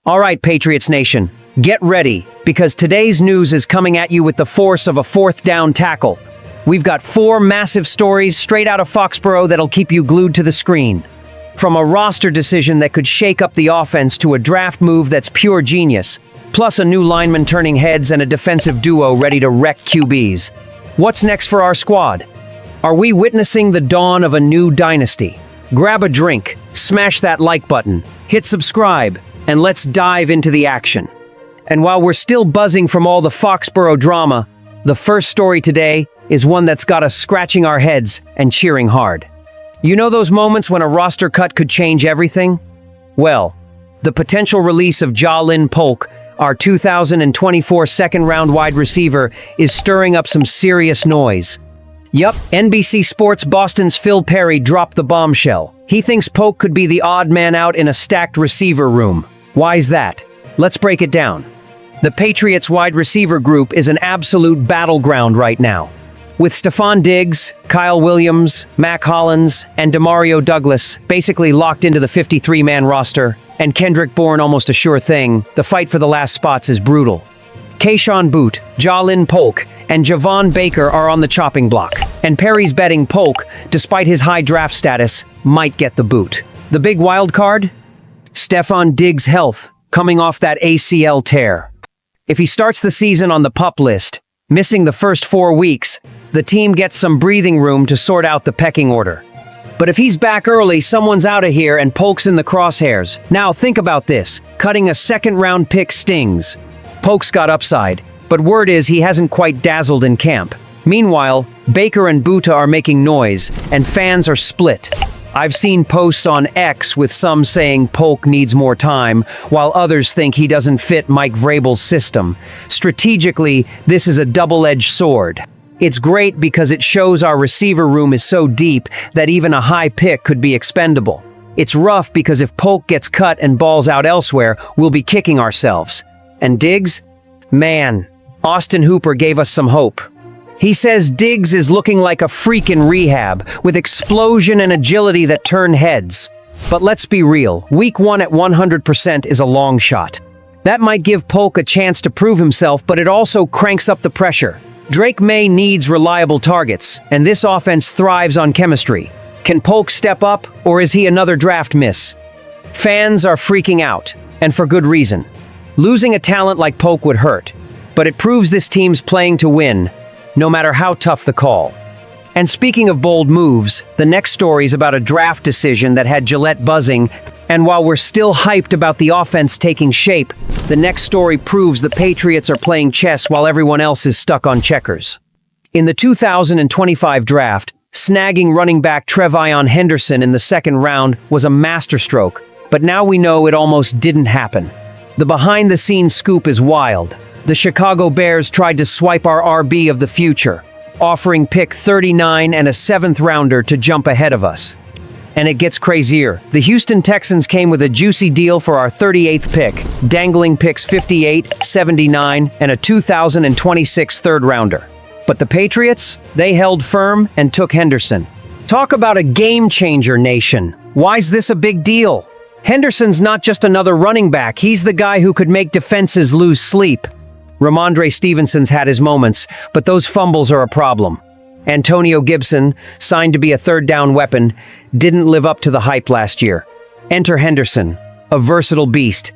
All right, Patriots Nation, get ready, because today's news is coming at you with the force of a fourth down tackle. We've got 4 massive stories straight out of Foxborough that'll keep you glued to the screen. From a roster decision that could shake up the offense to a draft move that's pure genius, plus a new lineman turning heads and a defensive duo ready to wreck QBs. What's next for our squad? Are we witnessing the dawn of a new dynasty? Grab a drink, smash that like button, hit subscribe, and let's dive into the action. And while we're still buzzing from all the Foxborough drama, the first story today is one that's got us scratching our heads and cheering hard. You know those moments when a roster cut could change everything? Well, the potential release of Lineman, our 2024 second-round wide receiver, is stirring up some serious noise. Yup, NBC Sports Boston's Phil Perry dropped the bombshell. He thinks Polk could be the odd man out in a stacked receiver room. Why's that? Let's break it down. The Patriots wide receiver group is an absolute battleground right now. With Stefon Diggs, Kyle Williams, Mac Hollins, and Demario Douglas basically locked into the 53-man roster, and Kendrick Bourne almost a sure thing, the fight for the last spots is brutal. Keyshawn Boot, Lineman, and Javon Baker are on the chopping block, and Perry's betting Polk, despite his high draft status, might get the boot. The big wild card? Stefon Diggs' health, coming off that ACL tear. If he starts the season on the PUP list, missing the first 4 weeks, the team gets some breathing room to sort out the pecking order. But if he's back early, someone's out of here and Polk's in the crosshairs. Now think about this, cutting a second-round pick stings. Polk's got upside, but word is he hasn't quite dazzled in camp. Meanwhile, Baker and Buta are making noise, and fans are split. I've seen posts on X with some saying Polk needs more time, while others think he doesn't fit Mike Vrabel's system. Strategically, this is a double-edged sword. It's great because it shows our receiver room is so deep that even a high pick could be expendable. It's rough because if Polk gets cut and balls out elsewhere, we'll be kicking ourselves. And Diggs? Man, Austin Hooper gave us some hope. He says Diggs is looking like a freak in rehab, with explosion and agility that turn heads. But let's be real, week 1 at 100% is a long shot. That might give Polk a chance to prove himself, but it also cranks up the pressure. Drake May needs reliable targets, and this offense thrives on chemistry. Can Polk step up, or is he another draft miss? Fans are freaking out, and for good reason. Losing a talent like Polk would hurt, but it proves this team's playing to win, no matter how tough the call. And speaking of bold moves, the next story's about a draft decision that had Gillette buzzing, and while we're still hyped about the offense taking shape, the next story proves the Patriots are playing chess while everyone else is stuck on checkers. In the 2025 draft, snagging running back Trevion Henderson in the second round was a masterstroke, but now we know it almost didn't happen. The behind-the-scenes scoop is wild. The Chicago Bears tried to swipe our RB of the future, offering pick 39 and a 7th rounder to jump ahead of us. And it gets crazier. The Houston Texans came with a juicy deal for our 38th pick, dangling picks 58, 79, and a 2026 third rounder. But the Patriots, they held firm and took Henderson. Talk about a game-changer, nation. Why's this a big deal? Henderson's not just another running back, he's the guy who could make defenses lose sleep. Ramondre Stevenson's had his moments, but those fumbles are a problem. Antonio Gibson, signed to be a third-down weapon, didn't live up to the hype last year. Enter Henderson, a versatile beast.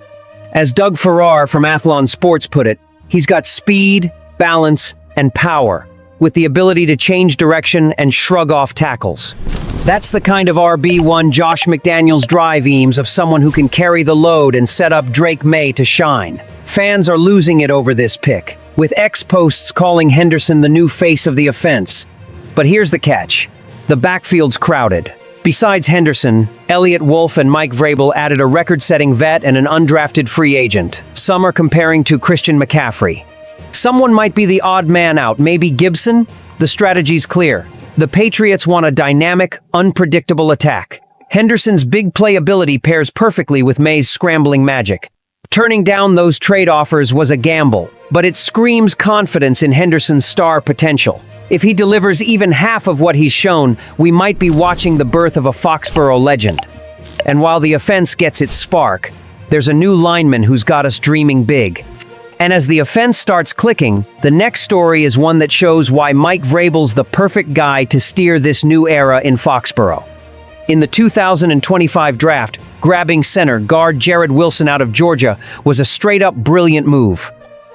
As Doug Farrar from Athlon Sports put it, he's got speed, balance, and power, with the ability to change direction and shrug off tackles. That's the kind of RB1 Josh McDaniels dreams of someone who can carry the load and set up Drake May to shine. Fans are losing it over this pick, with X posts calling Henderson the new face of the offense. But here's the catch. The backfield's crowded. Besides Henderson, Elliott Wolf and Mike Vrabel added a record-setting vet and an undrafted free agent. Some are comparing to Christian McCaffrey. Someone might be the odd man out, maybe Gibson? The strategy's clear. The Patriots want a dynamic, unpredictable attack. Henderson's big playability pairs perfectly with May's scrambling magic. Turning down those trade offers was a gamble, but it screams confidence in Henderson's star potential. If he delivers even half of what he's shown, we might be watching the birth of a Foxborough legend. And while the offense gets its spark, there's a new lineman who's got us dreaming big. And as the offense starts clicking, the next story is one that shows why Mike Vrabel's the perfect guy to steer this new era in Foxborough. In the 2025 draft, grabbing center guard Jared Wilson out of Georgia was a straight-up brilliant move.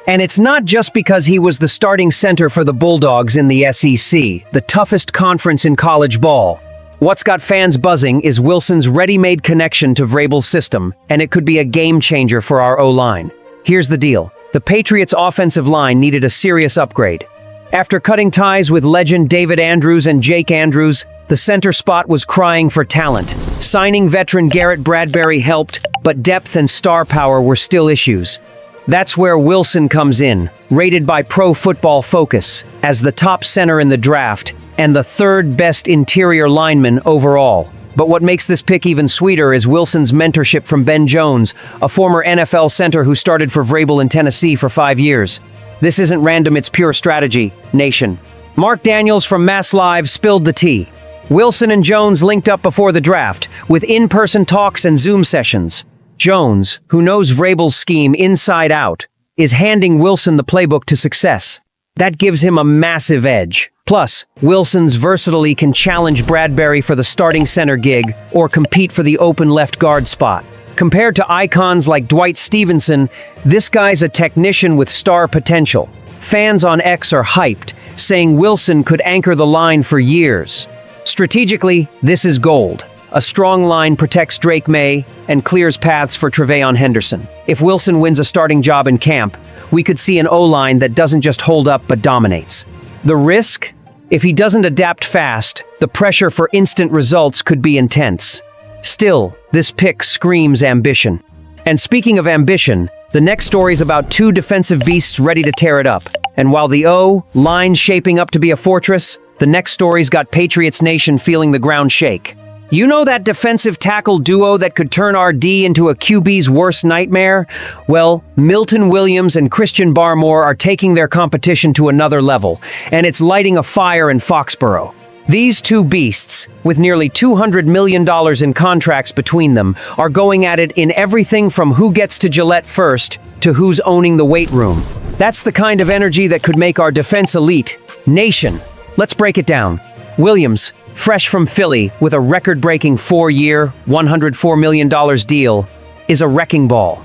And it's not just because he was the starting center for the Bulldogs in the SEC, the toughest conference in college ball. What's got fans buzzing is Wilson's ready-made connection to Vrabel's system, and it could be a game-changer for our O-line. Here's the deal. The Patriots' offensive line needed a serious upgrade. After cutting ties with legend David Andrews and Jake Andrews, the center spot was crying for talent. Signing veteran Garrett Bradbury helped, but depth and star power were still issues. That's where Wilson comes in, rated by Pro Football Focus as the top center in the draft and the third best interior lineman overall. But what makes this pick even sweeter is Wilson's mentorship from Ben Jones, a former NFL center who started for Vrabel in Tennessee for 5 years. This isn't random, it's pure strategy, nation. Mark Daniels from Mass Live spilled the tea. Wilson and Jones linked up before the draft, with in-person talks and Zoom sessions. Jones, who knows Vrabel's scheme inside out, is handing Wilson the playbook to success. That gives him a massive edge. Plus, Wilson's versatility can challenge Bradbury for the starting center gig or compete for the open left guard spot. Compared to icons like Dwight Stevenson, this guy's a technician with star potential. Fans on X are hyped, saying Wilson could anchor the line for years. Strategically, this is gold. A strong line protects Drake May and clears paths for Trevion Henderson. If Wilson wins a starting job in camp, we could see an O-line that doesn't just hold up but dominates. The risk? If he doesn't adapt fast, the pressure for instant results could be intense. Still, this pick screams ambition. And speaking of ambition, the next story's about two defensive beasts ready to tear it up. And while the O-line's shaping up to be a fortress, the next story's got Patriots Nation feeling the ground shake. You know that defensive tackle duo that could turn our D into a QB's worst nightmare? Well, Milton Williams and Christian Barmore are taking their competition to another level, and it's lighting a fire in Foxborough. These two beasts, with nearly $200 million in contracts between them, are going at it in everything from who gets to Gillette first to who's owning the weight room. That's the kind of energy that could make our defense elite. Nation, let's break it down. Williams, fresh from Philly with a record-breaking 4-year, $104 million deal, is a wrecking ball.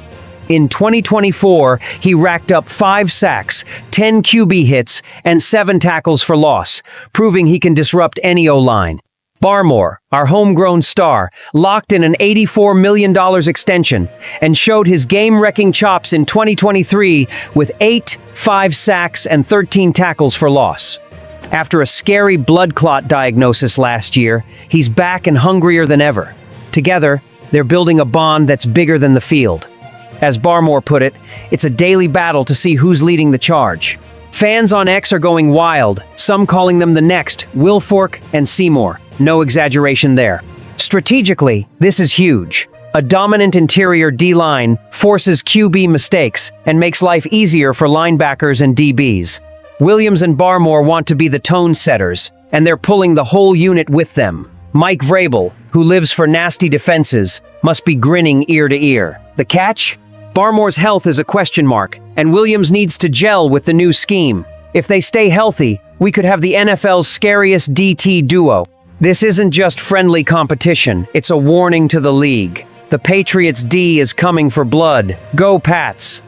In 2024, he racked up 5 sacks, 10 QB hits, and 7 tackles for loss, proving he can disrupt any O-line. Barmore, our homegrown star, locked in an $84 million extension and showed his game-wrecking chops in 2023 with 5 sacks, and 13 tackles for loss. After a scary blood clot diagnosis last year, he's back and hungrier than ever. Together, they're building a bond that's bigger than the field. As Barmore put it, it's a daily battle to see who's leading the charge. Fans on X are going wild, some calling them the next Wilfork and Seymour. No exaggeration there. Strategically, this is huge. A dominant interior D-line forces QB mistakes and makes life easier for linebackers and DBs. Williams and Barmore want to be the tone setters, and they're pulling the whole unit with them. Mike Vrabel, who lives for nasty defenses, must be grinning ear to ear. The catch? Barmore's health is a question mark, and Williams needs to gel with the new scheme. If they stay healthy, we could have the NFL's scariest DT duo. This isn't just friendly competition, it's a warning to the league. The Patriots D is coming for blood. Go Pats!